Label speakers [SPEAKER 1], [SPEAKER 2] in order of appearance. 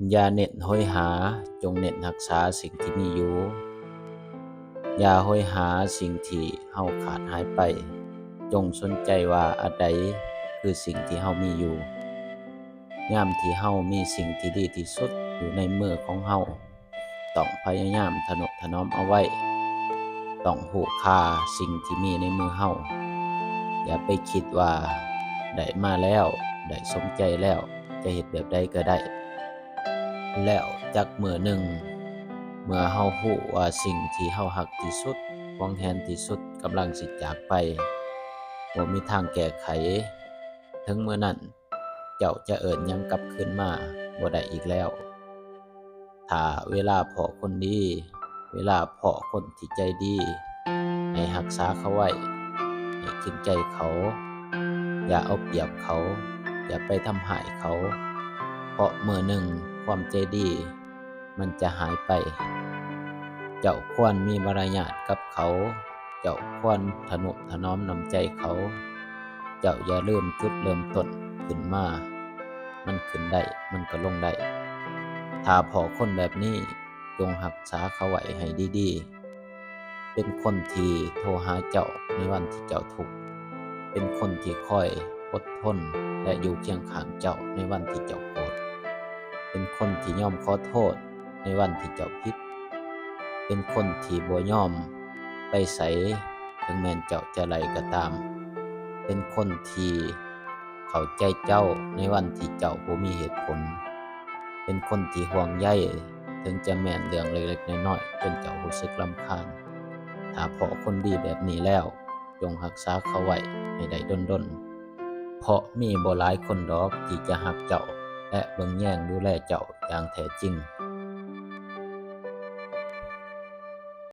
[SPEAKER 1] อย่าเน้นโหยหาจงเน้นรักษาสิ่งที่มีอยู่อย่าโหยหาสิ่งที่เฮาขาดหายไปจงสนใจว่าอันใดคือสิ่งที่เฮามีอยู่ยามที่เฮามีสิ่งที่ดีที่สุดอยู่ในมือของเฮาต้องพยายามทนุถนอมเอาไว้ต้องรู้ค่าสิ่งที่มีในมือเฮาอย่าไปคิดว่าได้มาแล้วได้สมใจแล้วจะเฮ็ดแบบใดก็ได้แล้วจักมื้อหนึ่งเมื่อเฮารู้ว่าสิ่งที่เฮารักที่สุดหวงแหนที่สุดกำลังสิจากไปบ่มีทางแก้ไขถึงมื้อนั้นเจ้าจะเอิ้นหยังกลับคืนมาบ่ได้อีกแล้วถ้าเวลาพ้อคนดีเวลาพ้อคนที่ใจดีให้รักษาเขาไว้ให้จริงใจเขาอย่าเอาเปรียบเขาอย่าไปทำร้ายเขาเพราะมื้อหนึ่งความใจดีมันจะหายไปเจ้าควรมีมารยาทกับเขาเจ้าควรทนุถนอมน้ำใจเขาเจ้าอย่าลืมจุดเริ่มต้นขึ้นมามันขึ้นได้มันก็ลงได้ถ้าพ้อคนแบบนี้จงรักษาเขาไว้ให้ดีๆเป็นคนที่โทรหาเจ้าในวันที่เจ้าทุกข์เป็นคนที่คอยอดทนและอยู่เคียงข้างเจ้าในวันที่เจ้าโกรธเป็นคนที่ยอมขอโทษในวันที่เจ้าผิดเป็นคนที่บ่ยอมไปไสถึงแม้นเจ้าจะไล่ก็ตามเป็นคนที่เข้าใจเจ้าในวันที่เจ้าบ่มีเหตุผลเป็นคนที่ห่วงใยถึงจะแม่นเรื่องเล็กๆน้อยๆจนเจ้ารู้สึกรำคาญถ้าพ้อคนดีแบบนี้แล้วจงรักษาเขาไว้ให้ได้ดลๆเพราะมีบ่หลายคนดอกที่จะรักเจ้าและเบิ่งแย่งดูแลเจ้าอย่างแท้จริง